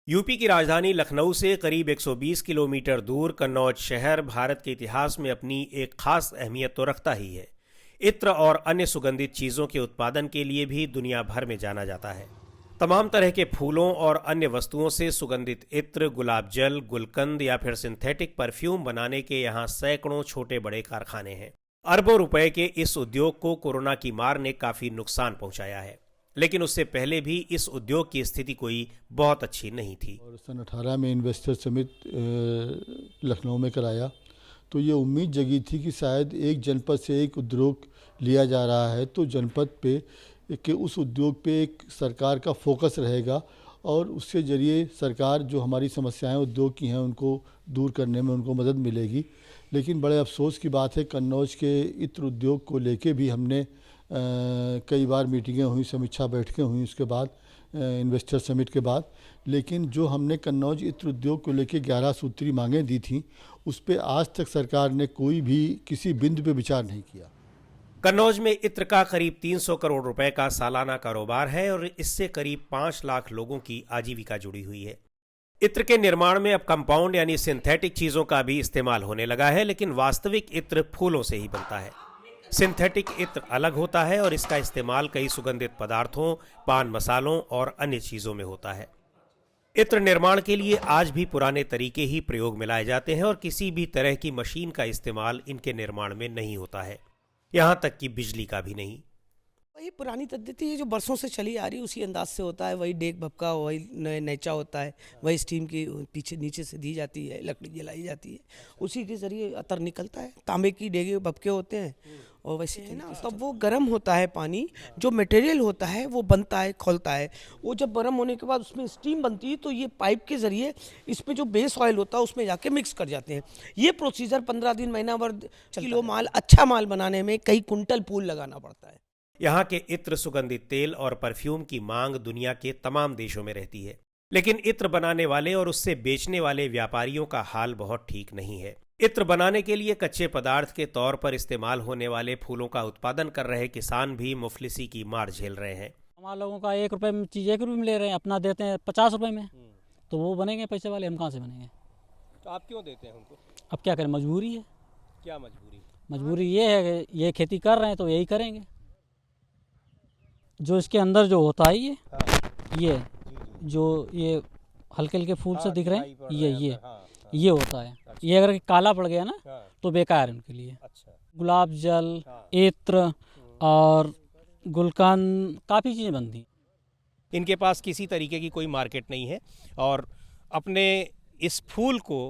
UP की राजधानी लखनऊ से करीब 120 किलोमीटर दूर कन्नौज शहर भारत के इतिहास में अपनी एक खास अहमियत तो रखता ही है। इत्र और अन्य सुगंधित चीज़ों के उत्पादन के लिए भी दुनिया भर में जाना जाता है। तमाम तरह के फूलों और अन्य वस्तुओं से सुगंधित इत्र, गुलाब जल, गुलकंद या फिर सिंथेटिक परफ्यूम बनाने के यहाँ सैकड़ों छोटे बड़े कारखाने हैं। अरबों रुपए के इस उद्योग को कोरोना की मार ने काफ़ी नुकसान पहुंचाया है, लेकिन उससे पहले भी इस उद्योग की स्थिति कोई बहुत अच्छी नहीं थी। और सन 18 में इन्वेस्टर समिट लखनऊ में कराया तो ये उम्मीद जगी थी कि शायद एक जनपद से एक उद्योग लिया जा रहा है तो जनपद पे कि उस उद्योग पे एक सरकार का फोकस रहेगा और उसके ज़रिए सरकार जो हमारी समस्याएं उद्योग की हैं उनको दूर करने में उनको मदद मिलेगी। लेकिन बड़े अफसोस की बात है, कन्नौज के इत्र उद्योग को लेके भी हमने कई बार मीटिंगें हुई, समीक्षा बैठकें हुई उसके बाद इन्वेस्टर समिट के बाद, लेकिन जो हमने कन्नौज इत्र उद्योग को लेके 11 सूत्री मांगें दी थी उस पर आज तक सरकार ने कोई भी किसी बिंदु पे विचार नहीं किया। कन्नौज में इत्र का करीब 300 करोड़ रुपए का सालाना कारोबार है और इससे करीब 5 लाख लोगों की आजीविका जुड़ी हुई है। इत्र के निर्माण में अब कंपाउंड यानी सिंथेटिक चीज़ों का भी इस्तेमाल होने लगा है, लेकिन वास्तविक इत्र फूलों से ही बनता है। सिंथेटिक इत्र अलग होता है और इसका इस्तेमाल कई सुगंधित पदार्थों, पान मसालों और अन्य चीज़ों में होता है। इत्र निर्माण के लिए आज भी पुराने तरीके ही प्रयोग में लाए जाते हैं और किसी भी तरह की मशीन का इस्तेमाल इनके निर्माण में नहीं होता है, यहाँ तक कि बिजली का भी नहीं। वही पुरानी पद्धति है जो बरसों से चली आ रही है, उसी अंदाज से होता है। वही डेग भपका, वही नैचा होता है, वही स्टीम की पीछे नीचे से दी जाती है, लकड़ी जलाई जाती है, उसी के जरिए अतर निकलता है। तांबे की डेगे भपके होते हैं और वैसे है ना, तब वो गर्म होता है पानी, जो मटेरियल होता है वो बनता है, खोलता है। वो जब गर्म होने के बाद उसमें स्टीम बनती है तो ये पाइप के जरिए इसमें जो बेस ऑयल होता है उसमें जाके मिक्स कर जाते हैं। ये प्रोसीजर 15 दिन, महीना भर, किलो माल, अच्छा माल बनाने में कई कुंटल फूल लगाना पड़ता है। यहाँ के इत्र, सुगंधित तेल और परफ्यूम की मांग दुनिया के तमाम देशों में रहती है, लेकिन इत्र बनाने वाले और उससे बेचने वाले व्यापारियों का हाल बहुत ठीक नहीं है। इत्र बनाने के लिए कच्चे पदार्थ के तौर पर इस्तेमाल होने वाले फूलों का उत्पादन कर रहे किसान भी मुफलिसी की मार झेल रहे हैं। हमारे लोगों का 1 रुपये में चीज़ 1 रुपये में ले रहे हैं, अपना देते हैं 50 रुपये में, तो वो बनेंगे पैसे वाले, हम कहाँ से बनेंगे? तो आप क्यों देते हैं उनको? अब क्या करें, मजबूरी है। क्या मजबूरी? मजबूरी ये है कि ये खेती कर रहे हैं तो यही करेंगे। जो इसके अंदर जो होता है ये जो ये हल्के हल्के फूल से दिख रहे हैं, ये होता है। ये अगर काला पड़ गया ना तो बेकार है उनके लिए। गुलाब जल, इत्र और गुलकंद, काफ़ी चीज़ें बनती। इनके पास किसी तरीके की कोई मार्केट नहीं है और अपने इस फूल को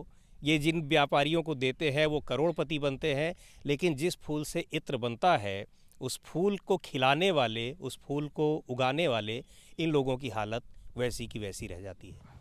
ये जिन व्यापारियों को देते हैं वो करोड़पति बनते हैं, लेकिन जिस फूल से इत्र बनता है उस फूल को खिलाने वाले, उस फूल को उगाने वाले इन लोगों की हालत वैसी की वैसी रह जाती है।